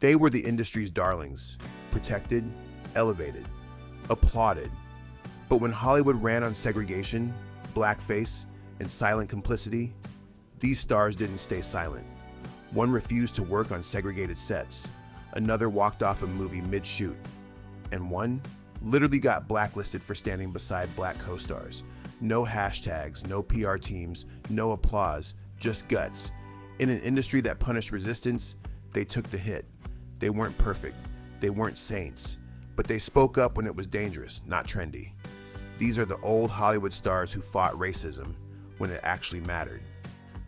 They were the industry's darlings, protected, elevated, applauded. But when Hollywood ran on segregation, blackface, and silent complicity, these stars didn't stay silent. One refused to work on segregated sets, another walked off a movie mid-shoot, and one literally got blacklisted for standing beside black co-stars. No hashtags, no PR teams, no applause, just guts. In an industry that punished resistance, they took the hit. They weren't perfect, they weren't saints, but they spoke up when it was dangerous, not trendy. These are the old Hollywood stars who fought racism when it actually mattered.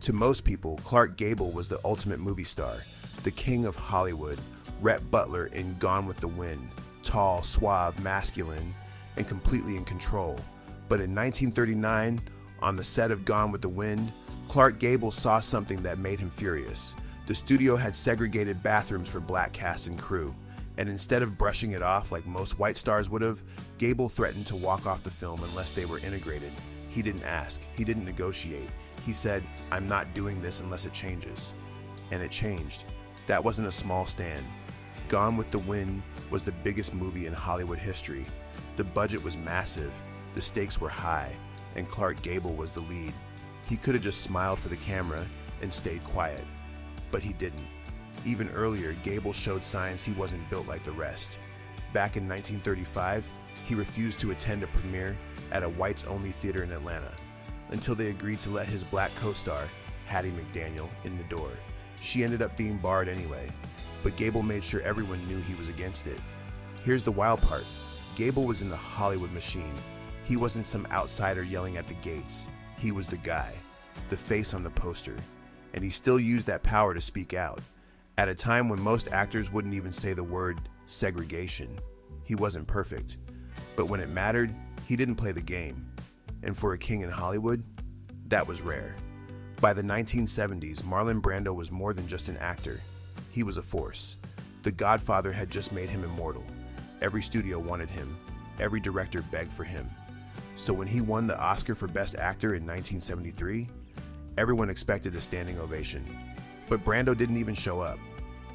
To most people, Clark Gable was the ultimate movie star, the king of Hollywood, Rhett Butler in Gone with the Wind, tall, suave, masculine, and completely in control. But in 1939, on the set of Gone with the Wind, Clark Gable saw something that made him furious. The studio had segregated bathrooms for black cast and crew, and instead of brushing it off like most white stars would have, Gable threatened to walk off the film unless they were integrated. He didn't ask, he didn't negotiate. He said, "I'm not doing this unless it changes." And it changed. That wasn't a small stand. Gone with the Wind was the biggest movie in Hollywood history. The budget was massive, the stakes were high, and Clark Gable was the lead. He could have just smiled for the camera and stayed quiet, but he didn't. Even earlier, Gable showed signs he wasn't built like the rest. Back in 1935, he refused to attend a premiere at a whites-only theater in Atlanta, until they agreed to let his black co-star, Hattie McDaniel, in the door. She ended up being barred anyway, but Gable made sure everyone knew he was against it. Here's the wild part. Gable was in the Hollywood machine. He wasn't some outsider yelling at the gates. He was the guy, the face on the poster, and he still used that power to speak out. At a time when most actors wouldn't even say the word segregation. He wasn't perfect, but when it mattered, he didn't play the game. And for a king in Hollywood, that was rare. By the 1970s, Marlon Brando was more than just an actor. He was a force. The Godfather had just made him immortal. Every studio wanted him. Every director begged for him. So when he won the Oscar for Best Actor in 1973, everyone expected a standing ovation. But Brando didn't even show up.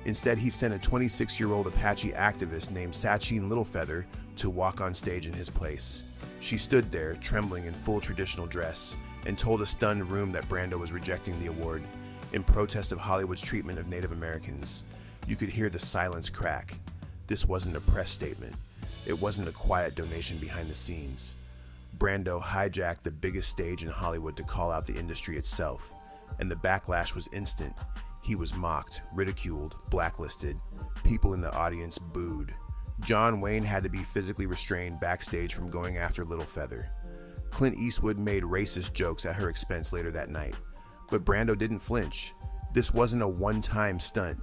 Instead, he sent a 26-year-old Apache activist named Sacheen Littlefeather to walk on stage in his place. She stood there, trembling in full traditional dress, and told a stunned room that Brando was rejecting the award in protest of Hollywood's treatment of Native Americans. You could hear the silence crack. This wasn't a press statement. It wasn't a quiet donation behind the scenes. Brando hijacked the biggest stage in Hollywood to call out the industry itself, and the backlash was instant. He was mocked, ridiculed, blacklisted. People in the audience booed. John Wayne had to be physically restrained backstage from going after Littlefeather. Clint Eastwood made racist jokes at her expense later that night, but Brando didn't flinch. This wasn't a one-time stunt.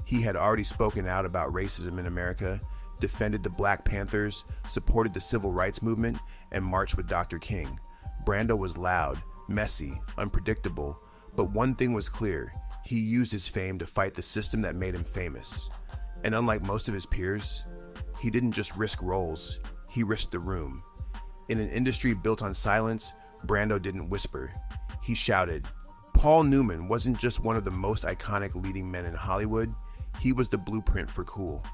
He had already spoken out about racism in America, defended the Black Panthers, supported the civil rights movement, and marched with Dr. King. Brando was loud, messy, unpredictable, but one thing was clear. He used his fame to fight the system that made him famous. And unlike most of his peers, he didn't just risk roles, he risked the room. In an industry built on silence, Brando didn't whisper. He shouted. Paul Newman wasn't just one of the most iconic leading men in Hollywood, he was the blueprint for cool.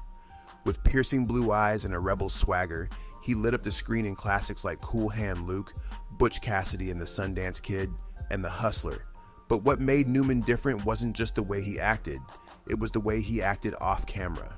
With piercing blue eyes and a rebel's swagger, he lit up the screen in classics like Cool Hand Luke, Butch Cassidy and the Sundance Kid, and The Hustler. But what made Newman different wasn't just the way he acted, it was the way he acted off camera.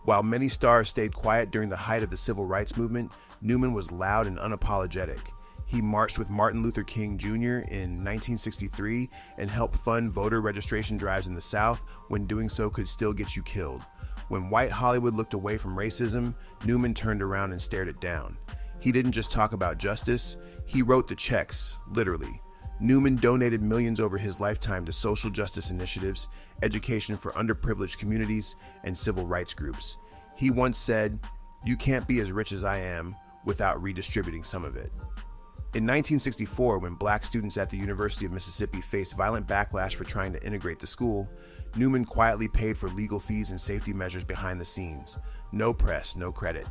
While many stars stayed quiet during the height of the civil rights movement, Newman was loud and unapologetic. He marched with Martin Luther King Jr. in 1963 and helped fund voter registration drives in the South when doing so could still get you killed. When white Hollywood looked away from racism, Newman turned around and stared it down. He didn't just talk about justice, he wrote the checks, literally. Newman donated millions over his lifetime to social justice initiatives, education for underprivileged communities, and civil rights groups. He once said, "You can't be as rich as I am without redistributing some of it." In 1964, when black students at the University of Mississippi faced violent backlash for trying to integrate the school, Newman quietly paid for legal fees and safety measures behind the scenes. No press, no credit.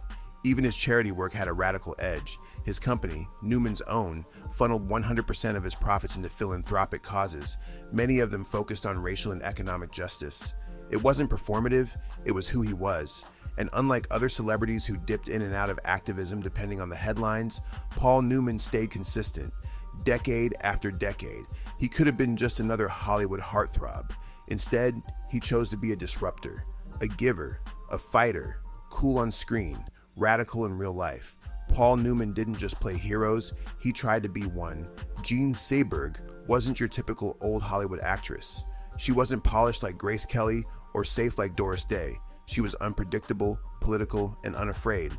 Even his charity work had a radical edge. His company, Newman's Own, funneled 100% of his profits into philanthropic causes, many of them focused on racial and economic justice. It wasn't performative, it was who he was. And unlike other celebrities who dipped in and out of activism depending on the headlines, Paul Newman stayed consistent. Decade after decade, he could have been just another Hollywood heartthrob. Instead, he chose to be a disruptor, a giver, a fighter, cool on screen, radical in real life. Paul Newman didn't just play heroes, he tried to be one. Joan Seabourg wasn't your typical old Hollywood actress. She wasn't polished like Grace Kelly or safe like Doris Day. She was unpredictable, political, and unafraid.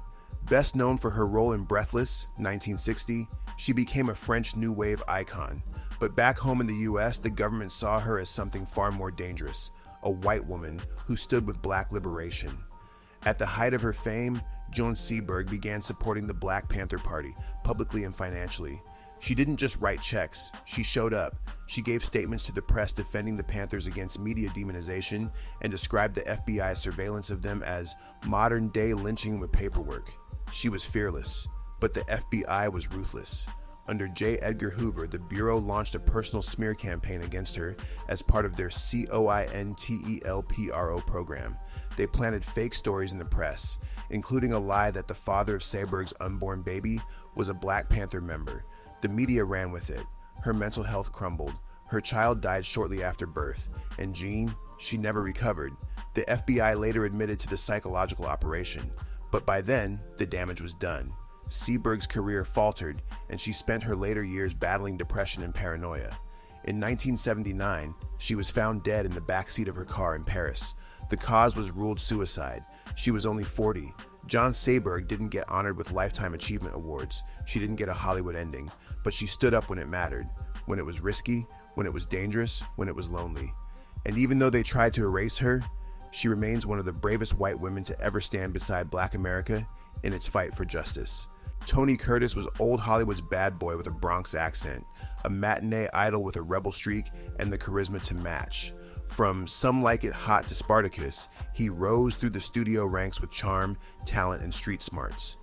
Best known for her role in Breathless, 1960, she became a French New Wave icon. But back home in the US, the government saw her as something far more dangerous, a white woman who stood with black liberation. At the height of her fame, Joan Seabourg began supporting the Black Panther Party, publicly and financially. She didn't just write checks, she showed up. She gave statements to the press defending the Panthers against media demonization and described the FBI's surveillance of them as modern-day lynching with paperwork. She was fearless, but the FBI was ruthless. Under J. Edgar Hoover, the Bureau launched a personal smear campaign against her as part of their COINTELPRO program. They planted fake stories in the press, including a lie that the father of Seabourg's unborn baby was a Black Panther member. The media ran with it. Her mental health crumbled. Her child died shortly after birth, and Jean, she never recovered. The FBI later admitted to the psychological operation, but by then, the damage was done. Seabourg's career faltered, and she spent her later years battling depression and paranoia. In 1979, she was found dead in the backseat of her car in Paris. The cause was ruled suicide. She was only 40. Joan Seabourg didn't get honored with Lifetime Achievement Awards. She didn't get a Hollywood ending, but she stood up when it mattered, when it was risky, when it was dangerous, when it was lonely. And even though they tried to erase her, she remains one of the bravest white women to ever stand beside Black America in its fight for justice. Tony Curtis was old Hollywood's bad boy with a Bronx accent, a matinee idol with a rebel streak and the charisma to match. From Some Like It Hot to Spartacus, he rose through the studio ranks with charm, talent, and street smarts.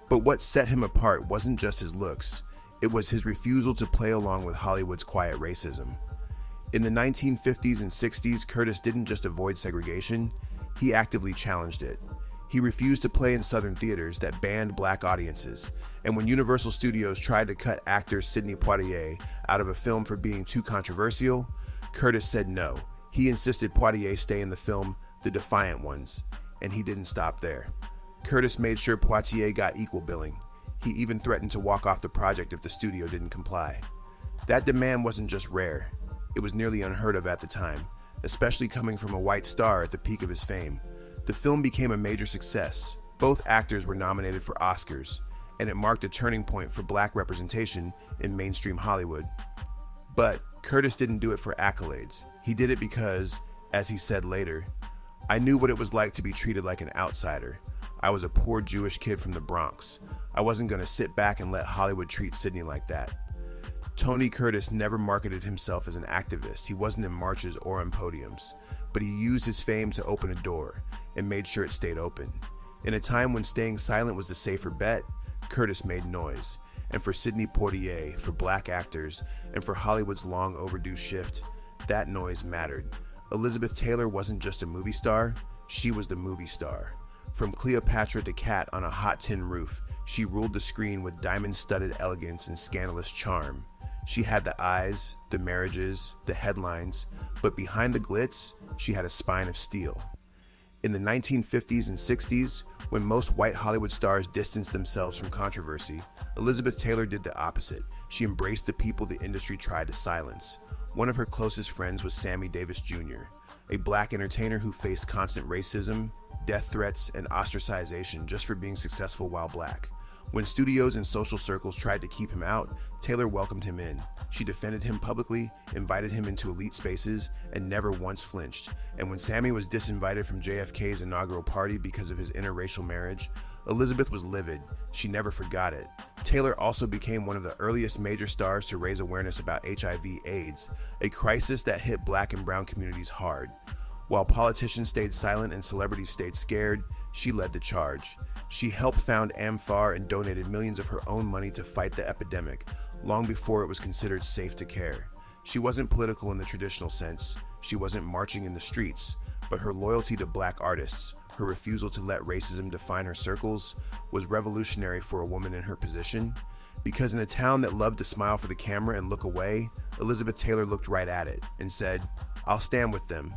But what set him apart wasn't just his looks, it was his refusal to play along with Hollywood's quiet racism. In the 1950s and 60s, Curtis didn't just avoid segregation, he actively challenged it. He refused to play in Southern theaters that banned Black audiences, and when Universal Studios tried to cut actor Sidney Poitier out of a film for being too controversial, Curtis said no. He insisted Poitier stay in the film The Defiant Ones, and he didn't stop there. Curtis made sure Poitier got equal billing. He even threatened to walk off the project if the studio didn't comply. That demand wasn't just rare, it was nearly unheard of at the time, especially coming from a white star at the peak of his fame. The film became a major success. Both actors were nominated for Oscars, and it marked a turning point for Black representation in mainstream Hollywood. But Curtis didn't do it for accolades. He did it because, as he said later, "I knew what it was like to be treated like an outsider. I was a poor Jewish kid from the Bronx. I wasn't going to sit back and let Hollywood treat Sidney like that." Tony Curtis never marketed himself as an activist. He wasn't in marches or on podiums, but he used his fame to open a door and made sure it stayed open. In a time when staying silent was the safer bet, Curtis made noise. And for Sidney Poitier, for Black actors, and for Hollywood's long overdue shift, that noise mattered. Elizabeth Taylor wasn't just a movie star, she was the movie star. From Cleopatra to Cat on a hot tin roof, she ruled the screen with diamond-studded elegance and scandalous charm. She had the eyes, the marriages, the headlines, but behind the glitz, she had a spine of steel. In the 1950s and 60s, when most white Hollywood stars distanced themselves from controversy, Elizabeth Taylor did the opposite. She embraced the people the industry tried to silence. One of her closest friends was Sammy Davis Jr., a Black entertainer who faced constant racism, death threats, and ostracization just for being successful while Black. When studios and social circles tried to keep him out, Taylor welcomed him in. She defended him publicly, invited him into elite spaces, and never once flinched. And when Sammy was disinvited from JFK's inaugural party because of his interracial marriage, Elizabeth was livid. She never forgot it. Taylor also became one of the earliest major stars to raise awareness about HIV/AIDS, a crisis that hit Black and brown communities hard. While politicians stayed silent and celebrities stayed scared, she led the charge. She helped found AMFAR and donated millions of her own money to fight the epidemic, long before it was considered safe to care. She wasn't political in the traditional sense. She wasn't marching in the streets, but her loyalty to black artists, her refusal to let racism define her circles, was revolutionary for a woman in her position. Because in a town that loved to smile for the camera and look away, Elizabeth Taylor looked right at it and said, "I'll stand with them."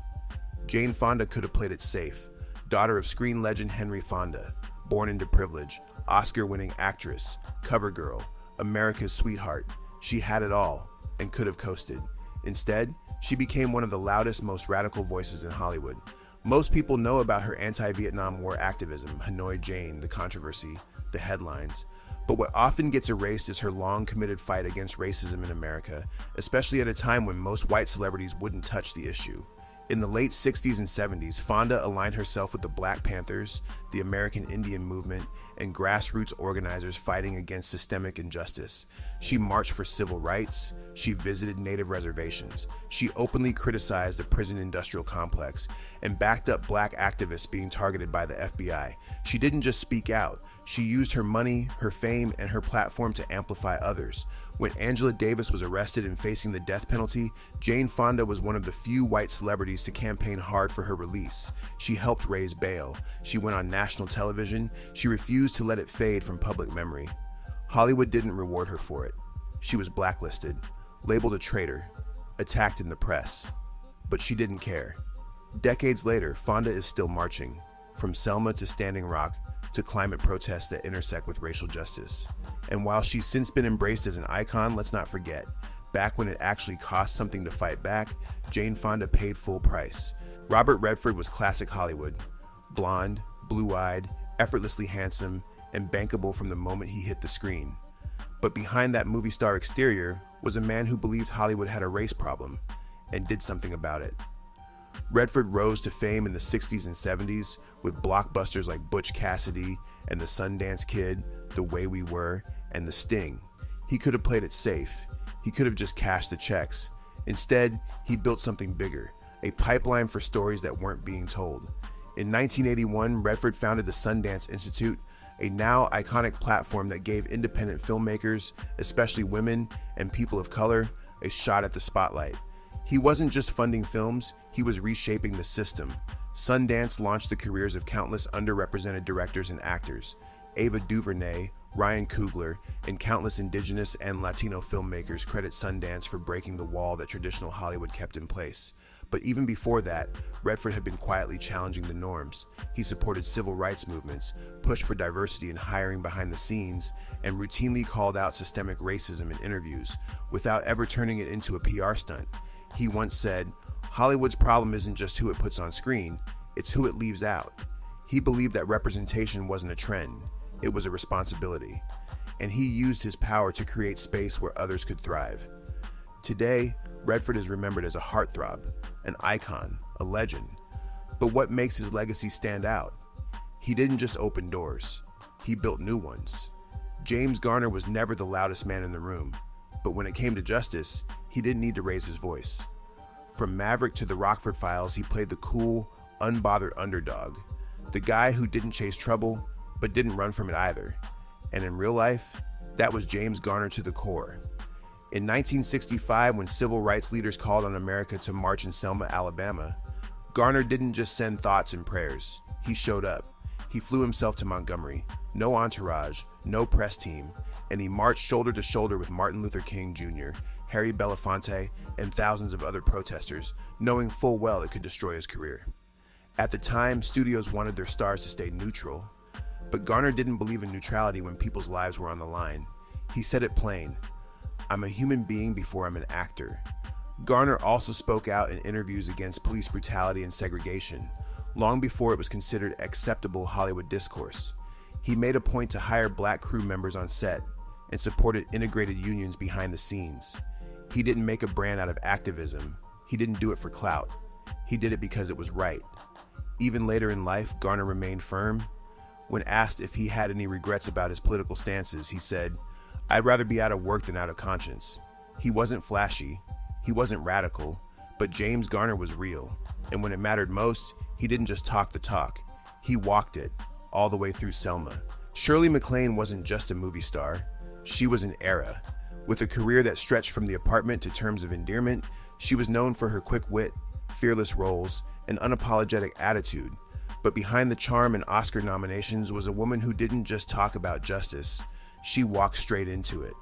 Jane Fonda could have played it safe. Daughter of screen legend Henry Fonda, born into privilege, Oscar-winning actress, cover girl, America's sweetheart. She had it all and could have coasted. Instead, she became one of the loudest, most radical voices in Hollywood. Most people know about her anti-Vietnam War activism, Hanoi Jane, the controversy, the headlines. But what often gets erased is her long, committed fight against racism in America, especially at a time when most white celebrities wouldn't touch the issue. In the late 60s and 70s, Fonda aligned herself with the Black Panthers, the American Indian movement, and grassroots organizers fighting against systemic injustice. She marched for civil rights. She visited native reservations. She openly criticized the prison industrial complex and backed up black activists being targeted by the FBI. She didn't just speak out. She used her money, her fame, and her platform to amplify others. When Angela Davis was arrested and facing the death penalty, Jane Fonda was one of the few white celebrities to campaign hard for her release. She helped raise bail. She went on national television. She refused to let it fade from public memory. Hollywood didn't reward her for it. She was blacklisted, labeled a traitor, attacked in the press. But she didn't care. Decades later, Fonda is still marching, from Selma to Standing Rock, to climate protests that intersect with racial justice. And while she's since been embraced as an icon, let's not forget, back when it actually cost something to fight back, Jane Fonda paid full price. Robert Redford was classic Hollywood. Blonde, blue-eyed, effortlessly handsome, and bankable from the moment he hit the screen. But behind that movie star exterior was a man who believed Hollywood had a race problem and did something about it. Redford rose to fame in the 60s and 70s with blockbusters like Butch Cassidy and The Sundance Kid, The Way We Were, and The Sting. He could have played it safe. He could have just cashed the checks. Instead, he built something bigger, a pipeline for stories that weren't being told. In 1981, Redford founded the Sundance Institute, a now iconic platform that gave independent filmmakers, especially women and people of color, a shot at the spotlight. He wasn't just funding films, he was reshaping the system. Sundance launched the careers of countless underrepresented directors and actors. Ava DuVernay, Ryan Coogler, and countless Indigenous and Latino filmmakers credit Sundance for breaking the wall that traditional Hollywood kept in place. But even before that, Redford had been quietly challenging the norms. He supported civil rights movements, pushed for diversity in hiring behind the scenes, and routinely called out systemic racism in interviews, without ever turning it into a PR stunt. He once said, "Hollywood's problem isn't just who it puts on screen, it's who it leaves out." He believed that representation wasn't a trend, it was a responsibility. And he used his power to create space where others could thrive. Today, Redford is remembered as a heartthrob, an icon, a legend. But what makes his legacy stand out? He didn't just open doors, he built new ones. James Garner was never the loudest man in the room, but when it came to justice, he didn't need to raise his voice. From Maverick to the Rockford Files, he played the cool, unbothered underdog, the guy who didn't chase trouble, but didn't run from it either. And in real life, that was James Garner to the core. In 1965, when civil rights leaders called on America to march in Selma, Alabama, Garner didn't just send thoughts and prayers. He showed up. He flew himself to Montgomery, no entourage, no press team, and he marched shoulder to shoulder with Martin Luther King Jr., Harry Belafonte, and thousands of other protesters, knowing full well it could destroy his career. At the time, studios wanted their stars to stay neutral, but Garner didn't believe in neutrality when people's lives were on the line. He said it plain, "I'm a human being before I'm an actor." Garner also spoke out in interviews against police brutality and segregation, long before it was considered acceptable Hollywood discourse. He made a point to hire black crew members on set and supported integrated unions behind the scenes. He didn't make a brand out of activism. He didn't do it for clout. He did it because it was right. Even later in life, Garner remained firm. When asked if he had any regrets about his political stances, he said, "I'd rather be out of work than out of conscience." He wasn't flashy, he wasn't radical, but James Garner was real. And when it mattered most, he didn't just talk the talk, he walked it, all the way through Selma. Shirley Mlan wasn't just a movie star, she was an era. With a career that stretched from The Apartment to Terms of Endearment, she was known for her quick wit, fearless roles, an unapologetic attitude, but behind the charm and Oscar nominations was a woman who didn't just talk about justice, she walked straight into it.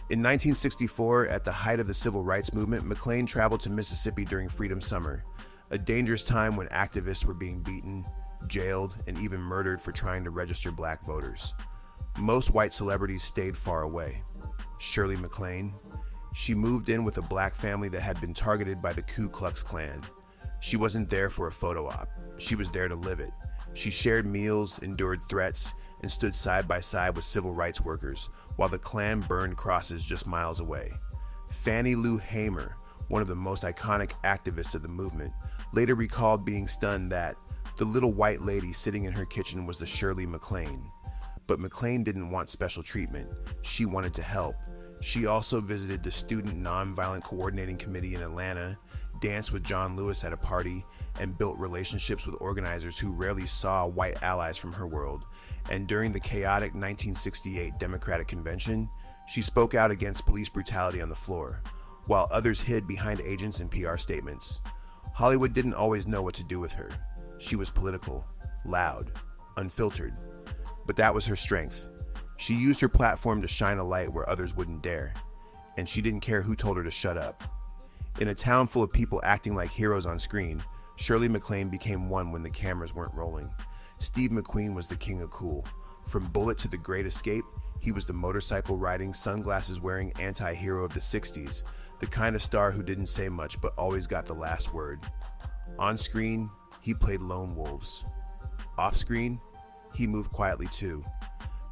In 1964, at the height of the civil rights movement, McQueen traveled to Mississippi during Freedom Summer, a dangerous time when activists were being beaten, jailed, and even murdered for trying to register black voters. Most white celebrities stayed far away. Shirley Mlan, she moved in with a black family that had been targeted by the Ku Klux Klan. She wasn't there for a photo op. She was there to live it. She shared meals, endured threats, and stood side by side with civil rights workers while the Klan burned crosses just miles away. Fannie Lou Hamer, one of the most iconic activists of the movement, later recalled being stunned that the little white lady sitting in her kitchen was the Shirley Mlan. But McQueen didn't want special treatment. She wanted to help. She also visited the Student Nonviolent Coordinating Committee in Atlanta, danced with John Lewis at a party, and built relationships with organizers who rarely saw white allies from her world. And during the chaotic 1968 Democratic Convention, she spoke out against police brutality on the floor, while others hid behind agents and PR statements. Hollywood didn't always know what to do with her. She was political, loud, unfiltered. But that was her strength. She used her platform to shine a light where others wouldn't dare, and she didn't care who told her to shut up. In a town full of people acting like heroes on screen, Shirley Mlan became one when the cameras weren't rolling. Steve McQueen was the king of cool. From Bullet to The Great Escape, he was the motorcycle-riding, sunglasses-wearing anti-hero of the 60s, the kind of star who didn't say much but always got the last word. On screen, he played lone wolves. Off screen, he moved quietly too.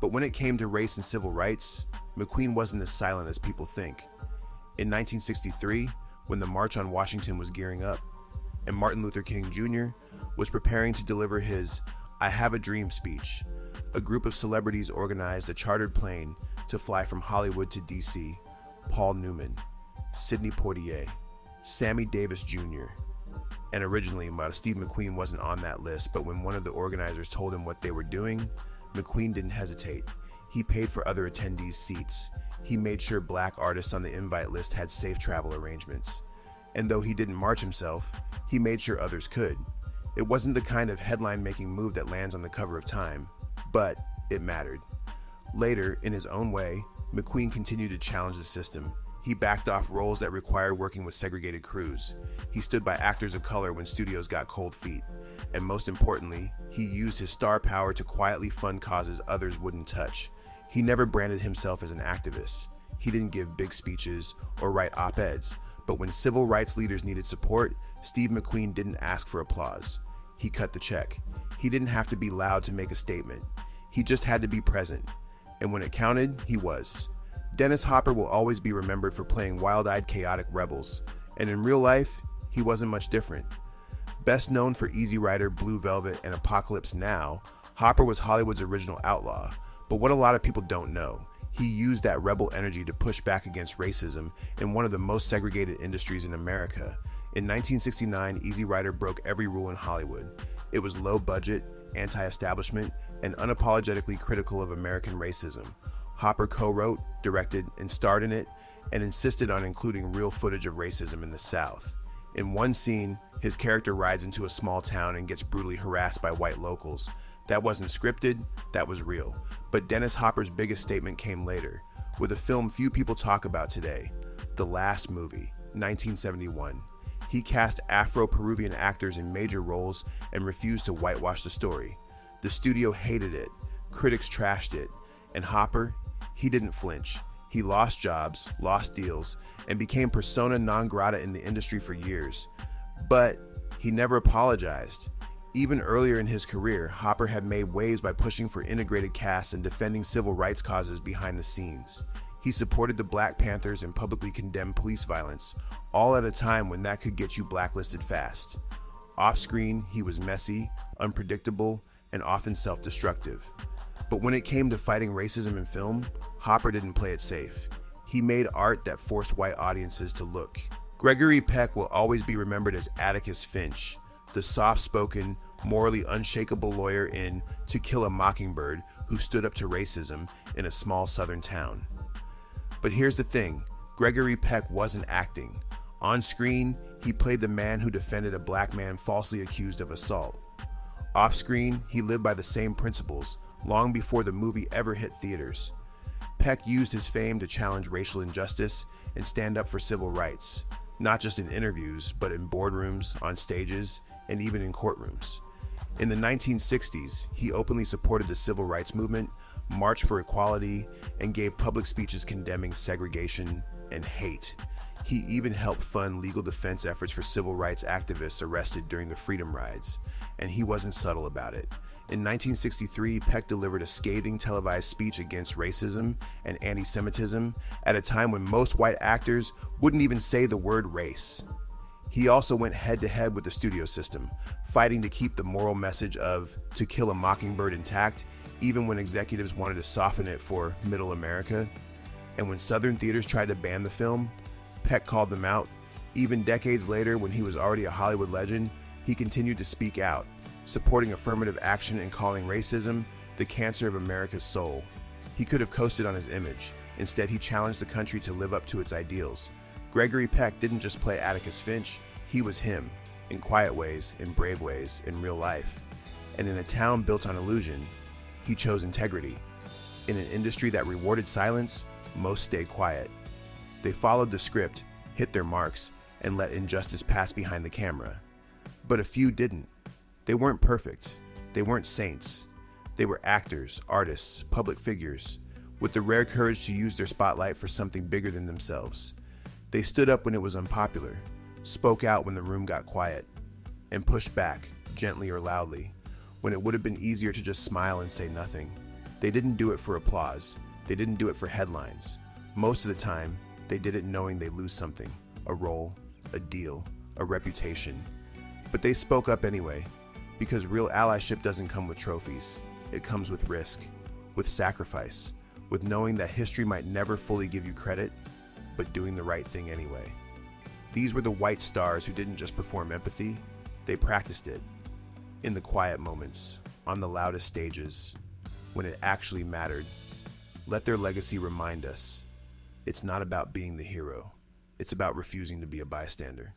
But when it came to race and civil rights, McQueen wasn't as silent as people think. In 1963, when the March on Washington was gearing up, and Martin Luther King Jr. was preparing to deliver his "I Have a Dream" speech, a group of celebrities organized a chartered plane to fly from Hollywood to D.C. Paul Newman, Sidney Poitier, Sammy Davis Jr., and originally, Steve McQueen wasn't on that list, but when one of the organizers told him what they were doing, McQueen didn't hesitate. He paid for other attendees' seats. He made sure black artists on the invite list had safe travel arrangements. And though he didn't march himself, he made sure others could. It wasn't the kind of headline-making move that lands on the cover of Time, but it mattered. Later, in his own way, McQueen continued to challenge the system. He backed off roles that required working with segregated crews. He stood by actors of color when studios got cold feet. And most importantly, he used his star power to quietly fund causes others wouldn't touch. He never branded himself as an activist. He didn't give big speeches or write op-eds. But when civil rights leaders needed support, Steve McQueen didn't ask for applause. He cut the check. He didn't have to be loud to make a statement. He just had to be present. And when it counted, he was. Dennis Hopper will always be remembered for playing wild-eyed, chaotic rebels. And in real life, he wasn't much different. Best known for Easy Rider, Blue Velvet, and Apocalypse Now, Hopper was Hollywood's original outlaw. But what a lot of people don't know, he used that rebel energy to push back against racism in one of the most segregated industries in America. In 1969, Easy Rider broke every rule in Hollywood. It was low budget, anti-establishment, and unapologetically critical of American racism. Hopper co-wrote, directed, and starred in it, and insisted on including real footage of racism in the South. In one scene, his character rides into a small town and gets brutally harassed by white locals. That wasn't scripted, that was real. But Dennis Hopper's biggest statement came later, with a film few people talk about today, The Last Movie, 1971. He cast Afro-Peruvian actors in major roles and refused to whitewash the story. The studio hated it, critics trashed it, and Hopper, he didn't flinch. He lost jobs, lost deals, and became persona non grata in the industry for years. But he never apologized. Even earlier in his career, Hopper had made waves by pushing for integrated casts and defending civil rights causes behind the scenes. He supported the Black Panthers and publicly condemned police violence, all at a time when that could get you blacklisted fast. Off-screen, he was messy, unpredictable, and often self-destructive. But when it came to fighting racism in film, Hopper didn't play it safe. He made art that forced white audiences to look. Gregory Peck will always be remembered as Atticus Finch, the soft-spoken, morally unshakable lawyer in To Kill a Mockingbird who stood up to racism in a small southern town. But here's the thing, Gregory Peck wasn't acting. On screen, He played the man who defended a black man falsely accused of assault. Off-screen, he lived by the same principles long before the movie ever hit theaters. Peck used his fame to challenge racial injustice and stand up for civil rights, not just in interviews, but in boardrooms, on stages, and even in courtrooms. In the 1960s, he openly supported the civil rights movement, marched for equality, and gave public speeches condemning segregation and hate. He even helped fund legal defense efforts for civil rights activists arrested during the Freedom Rides, and he wasn't subtle about it. In 1963, Peck delivered a scathing televised speech against racism and anti-Semitism at a time when most white actors wouldn't even say the word race. He also went head-to-head with the studio system, fighting to keep the moral message of To Kill a Mockingbird intact, even when executives wanted to soften it for Middle America. And when Southern theaters tried to ban the film, Peck called them out. Even decades later, when he was already a Hollywood legend, he continued to speak out, supporting affirmative action and calling racism the cancer of America's soul. He could have coasted on his image. Instead, he challenged the country to live up to its ideals. Gregory Peck didn't just play Atticus Finch, he was him, in quiet ways, in brave ways, in real life. And in a town built on illusion, he chose integrity. In an industry that rewarded silence, most stayed quiet. They followed the script, hit their marks, and let injustice pass behind the camera. But a few didn't. They weren't perfect. They weren't saints. They were actors, artists, public figures, with the rare courage to use their spotlight for something bigger than themselves. They stood up when it was unpopular, spoke out when the room got quiet, and pushed back, gently or loudly, when it would have been easier to just smile and say nothing. They didn't do it for applause. They didn't do it for headlines. Most of the time, they did it knowing they lose something, a role, a deal, a reputation. But they spoke up anyway, because real allyship doesn't come with trophies. It comes with risk, with sacrifice, with knowing that history might never fully give you credit, but doing the right thing anyway. These were the white stars who didn't just perform empathy, they practiced it. In the quiet moments, on the loudest stages, when it actually mattered. Let their legacy remind us, it's not about being the hero, it's about refusing to be a bystander.